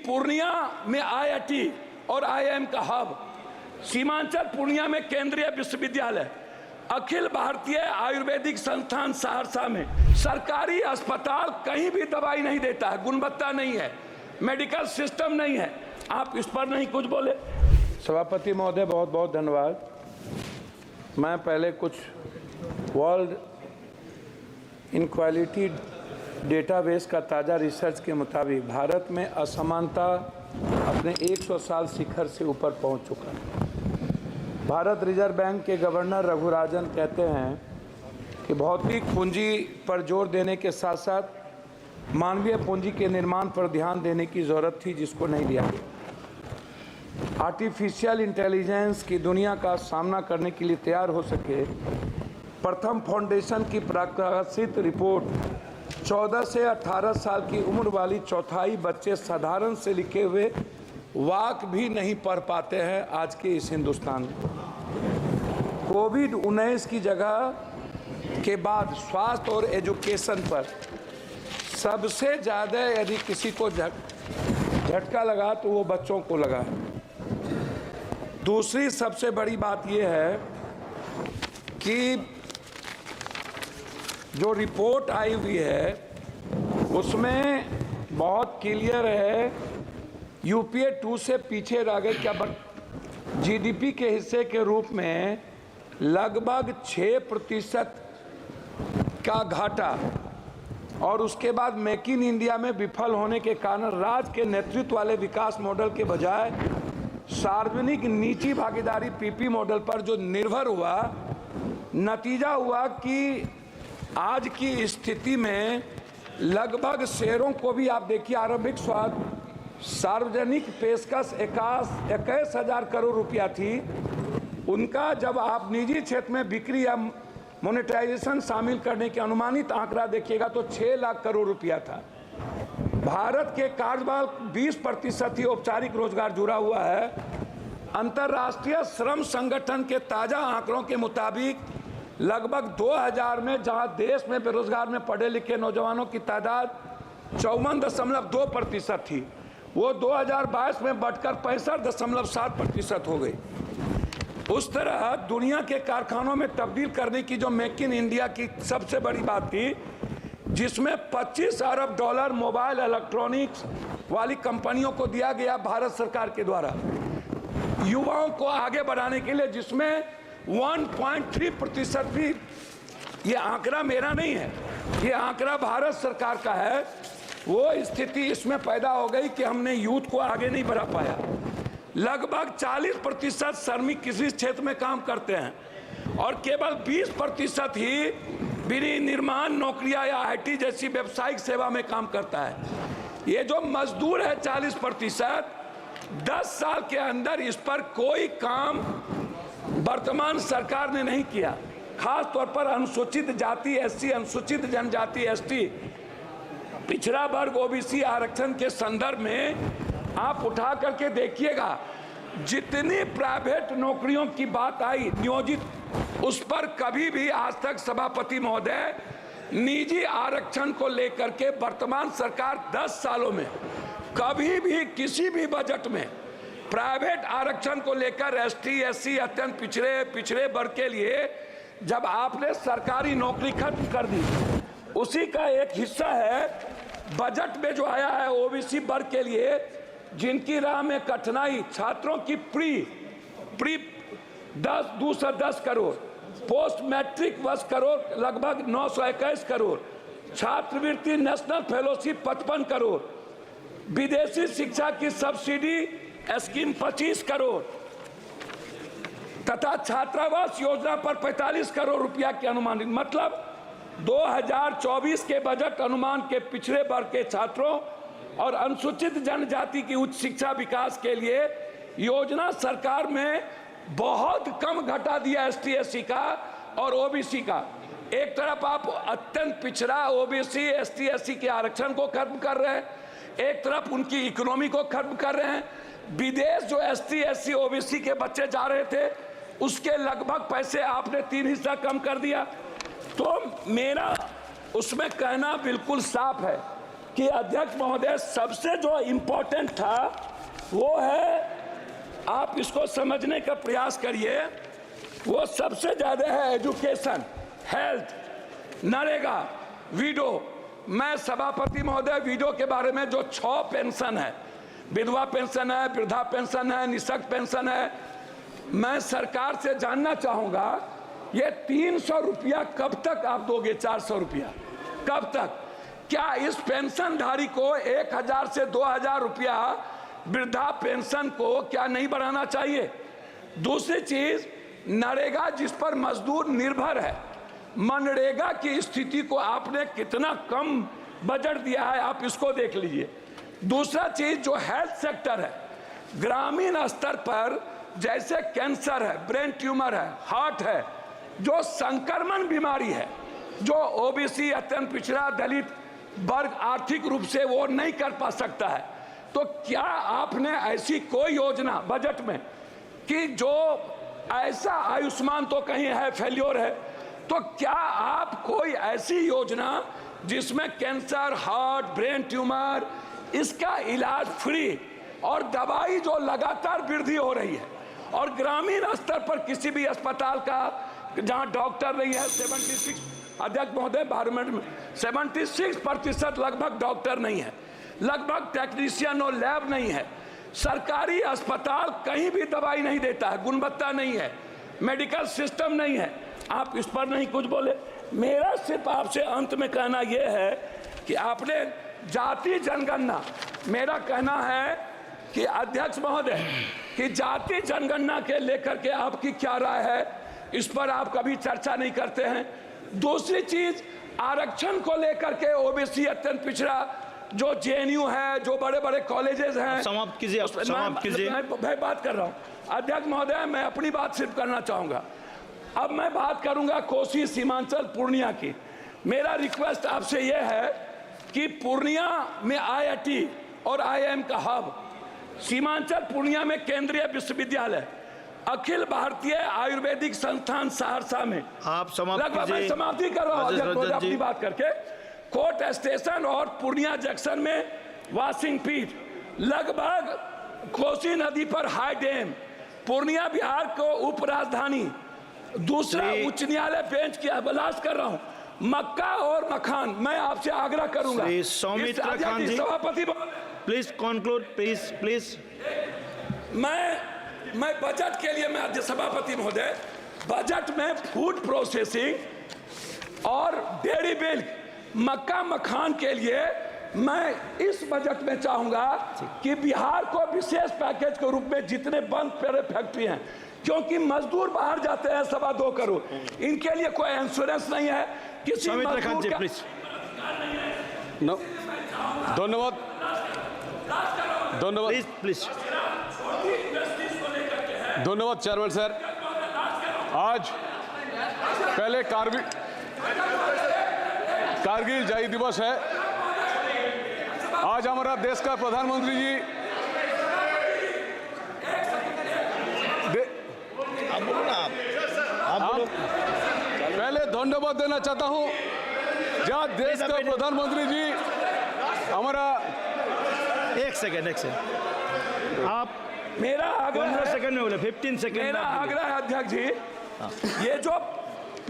पूर्णिया में IIT और IIM का हब, सीमांचल पूर्णिया में केंद्रीय विश्वविद्यालय, अखिल भारतीय आयुर्वेदिक संस्थान सहरसा में, सरकारी अस्पताल कहीं भी दवाई नहीं देता है, गुणवत्ता नहीं है, मेडिकल सिस्टम नहीं है। आप इस पर नहीं कुछ बोले। सभापति महोदय, बहुत बहुत धन्यवाद। मैं पहले कुछ वर्ल्ड इनक्वालिटी डेटाबेस का ताज़ा रिसर्च के मुताबिक भारत में असमानता अपने 100 साल शिखर से ऊपर पहुंच चुका है। भारत रिजर्व बैंक के गवर्नर रघुराजन कहते हैं कि भौतिक पूंजी पर जोर देने के साथ साथ मानवीय पूंजी के निर्माण पर ध्यान देने की ज़रूरत थी, जिसको नहीं दिया गया। आर्टिफिशियल इंटेलिजेंस की दुनिया का सामना करने के लिए तैयार हो सके, प्रथम फाउंडेशन की प्रकाशित रिपोर्ट 14 से 18 साल की उम्र वाली चौथाई बच्चे साधारण से लिखे हुए वाक भी नहीं पढ़ पाते हैं आज के इस हिंदुस्तान में। कोविड-19 की जगह के बाद स्वास्थ्य और एजुकेशन पर सबसे ज़्यादा यदि किसी को झटका लगा तो वो बच्चों को लगा है। दूसरी सबसे बड़ी बात ये है कि जो रिपोर्ट आई हुई है उसमें बहुत क्लियर है, यूपीए 2 से पीछे रह गए क्या, जीडीपी के हिस्से के रूप में लगभग 6% का घाटा, और उसके बाद मेक इन इंडिया में विफल होने के कारण राज्य के नेतृत्व वाले विकास मॉडल के बजाय सार्वजनिक निजी भागीदारी पीपी मॉडल पर जो निर्भर हुआ, नतीजा हुआ कि आज की स्थिति में लगभग शेयरों को भी आप देखिए, आरंभिक सार्वजनिक पेशकश 21,000 करोड़ रुपया थी, उनका जब आप निजी क्षेत्र में बिक्री या मोनेटाइजेशन शामिल करने के अनुमानित आंकड़ा देखिएगा तो 6 लाख करोड़ रुपया था। भारत के कार्यबल 20% ही औपचारिक रोजगार जुड़ा हुआ है। अंतर्राष्ट्रीय श्रम संगठन के ताजा आंकड़ों के मुताबिक लगभग 2000 में जहां देश में बेरोजगार में पढ़े लिखे नौजवानों की तादाद 54.2% थी, वो 2022 में बढ़कर 65.7% हो गई। उस तरह दुनिया के कारखानों में तब्दील करने की जो मेक इन इंडिया की सबसे बड़ी बात थी, जिसमें 25 अरब डॉलर मोबाइल इलेक्ट्रॉनिक्स वाली कंपनियों को दिया गया भारत सरकार के द्वारा युवाओं को आगे बढ़ाने के लिए, जिसमें 1.3% भी, ये आंकड़ा मेरा नहीं है, ये आंकड़ा भारत सरकार का है, वो स्थिति इसमें पैदा हो गई कि हमने यूथ को आगे नहीं बढ़ा पाया। लगभग 40% श्रमिक किसी क्षेत्र में काम करते हैं और केवल 20% ही विनिर्माण नौकरियां या IT जैसी व्यावसायिक सेवा में काम करता है। ये जो मजदूर है 40%, 10 साल के अंदर इस पर कोई काम वर्तमान सरकार ने नहीं किया। खास तौर पर अनुसूचित जाति SC, अनुसूचित जनजाति ST, पिछड़ा वर्ग OBC आरक्षण के संदर्भ में आप उठा करके देखिएगा, जितनी प्राइवेट नौकरियों की बात आई नियोजित, उस पर कभी भी आज तक सभापति महोदय निजी आरक्षण को लेकर के वर्तमान सरकार 10 सालों में कभी भी किसी भी बजट में प्राइवेट आरक्षण को लेकर ST SC अत्यंत पिछड़े वर्ग के लिए जब आपने सरकारी नौकरी खत्म कर दी, उसी का एक हिस्सा है बजट में जो आया है OBC वर्ग के लिए, जिनकी राह में कठिनाई, छात्रों की pre 210 crore, post matric 10 crore, लगभग 921 करोड़, छात्रवृत्ति नेशनल फेलोशिप 55 करोड़, विदेशी शिक्षा की सब्सिडी स्कीम 25 करोड़ तथा छात्रावास योजना पर 45 करोड़ रुपया के अनुमानित, मतलब 2024 के बजट अनुमान के पिछड़े वर्ग के छात्रों और अनुसूचित जनजाति की उच्च शिक्षा विकास के लिए योजना सरकार में बहुत कम घटा दिया ST SC का और OBC का। एक तरफ आप अत्यंत पिछड़ा OBC ST SC के आरक्षण को खत्म कर रहे हैं, एक तरफ उनकी इकोनॉमी को खत्म कर रहे हैं। विदेश जो ST SC OBC के बच्चे जा रहे थे उसके लगभग पैसे आपने 3 हिस्सा कम कर दिया। तो मेरा उसमें कहना बिल्कुल साफ है कि अध्यक्ष महोदय सबसे जो इम्पोर्टेंट था वो है, आप इसको समझने का प्रयास करिए, वो सबसे ज्यादा है एजुकेशन, हेल्थ, नरेगा, विडो। मैं सभापति महोदय विडो के बारे में जो 6 पेंशन है, विधवा पेंशन है, वृद्धा पेंशन है, निःशक्त पेंशन है, मैं सरकार से जानना चाहूंगा ये 300 रुपया कब तक आप दोगे? 400 रुपया कब तक? क्या इस पेंशनधारी को 1000 से 2000 रुपया वृद्धा पेंशन को क्या नहीं बढ़ाना चाहिए? दूसरी चीज, नरेगा जिस पर मजदूर निर्भर है, मनरेगा की स्थिति को आपने कितना कम बजट दिया है, आप इसको देख लीजिए। दूसरा चीज जो हेल्थ सेक्टर है, ग्रामीण स्तर पर जैसे कैंसर है, ब्रेन ट्यूमर है, हार्ट है, जो संक्रमण बीमारी है, जो ओबीसी, अत्यंत पिछड़ा, दलित वर्ग आर्थिक रूप से वो नहीं कर पा सकता है, तो क्या आपने ऐसी कोई योजना बजट में कि जो ऐसा, आयुष्मान तो कहीं है फेल्योर है, तो क्या आप कोई ऐसी योजना जिसमें कैंसर, हार्ट, ब्रेन ट्यूमर, इसका इलाज फ्री और दवाई जो लगातार वृद्धि हो रही है, और ग्रामीण स्तर पर किसी भी अस्पताल का जहां डॉक्टर नहीं है, 76 अध्यक्ष महोदय 12 मिनट में 76% लगभग डॉक्टर नहीं है, लगभग टेक्नीशियन और लैब नहीं है, सरकारी अस्पताल कहीं भी दवाई नहीं देता है, गुणवत्ता नहीं है, मेडिकल सिस्टम नहीं है, आप इस पर नहीं कुछ बोले। मेरा सिर्फ आपसे अंत में कहना यह है कि आपने जाति जनगणना, मेरा कहना है कि अध्यक्ष महोदय कि जाति जनगणना के लेकर के आपकी क्या राय है, इस पर आप कभी चर्चा नहीं करते हैं। दूसरी चीज, आरक्षण को लेकर के ओबीसी, अत्यंत पिछड़ा, जो जेएनयू है, जो बड़े बड़े कॉलेजेस हैं, समाप्त कीजिए, समाप्त कीजिए। मैं बात कर रहा हूं अध्यक्ष महोदय, मैं अपनी बात सिर्फ करना चाहूंगा। अब मैं बात करूंगा कोसी, सीमांचल, पूर्णिया की। मेरा रिक्वेस्ट आपसे यह है कि पूर्णिया में आईआईटी और आईआईएम का हब, सीमांचल पूर्णिया में केंद्रीय विश्वविद्यालय, अखिल भारतीय आयुर्वेदिक संस्थान सहरसा में, आप समाप्त लगभग मैं कीजिए। समाप्ति कर रहा हूं अपनी बात करके, कोर्ट स्टेशन और पूर्णिया जंक्शन में वॉशिंग पीट, लगभग कोसी नदी पर हाई डैम, पूर्णिया बिहार को उप राजधानी, दूसरा उच्च न्यायालय बेंच की अभिलाष कर रहा हूं, मक्का और मखान। मैं आपसे आग्रह करूंगा, सौमित्र खान जी, सभापति प्लीज कंक्लूड, प्लीज। मैं बजट के लिए, मैं सभापति महोदय, बजट में फूड प्रोसेसिंग और डेयरी मिल्क, मक्का मखान के लिए मैं इस बजट में चाहूंगा कि बिहार को विशेष पैकेज के रूप में जितने बंद पड़े फैक्ट्री हैं, क्योंकि मजदूर बाहर जाते हैं 2.25 करोड़, इनके लिए कोई इंश्योरेंस नहीं है, किसी मजदूर का। धन्यवाद, प्लीज। धन्यवाद चेयरमैन सर। आज पहले कारगिल जय दिवस है। आज हमारा देश का प्रधानमंत्री जी आप पहले धन्यवाद देना चाहता हूं, जहां देश का प्रधानमंत्री जी हमारा 1 सेकंड आप मेरा आग्रह 15 है, सेकंड में बोले, 15 सेकंड। मेरा आग्रह है अध्यक्ष जी,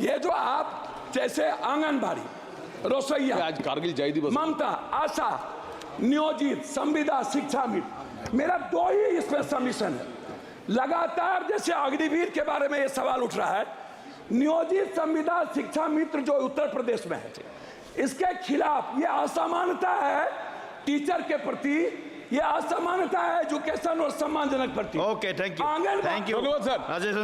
ये जो आप जैसे आंगनबाड़ी, रसोईया, आज कारगिल जय दिवस, ममता, आशा, नियोजित, संविदा, शिक्षा मित्र, मेरा 2 ही इसमें सबमिशन है। लगातार जैसे अग्निवीर के बारे में ये सवाल उठ रहा है, नियोजित, संविदा, शिक्षा मित्र जो उत्तर प्रदेश में है, इसके खिलाफ ये असमानता है टीचर के प्रति, ये असमानता है एजुकेशन और सम्मानजनक प्रति। Okay, thank you. धन्यवाद सर। राजेश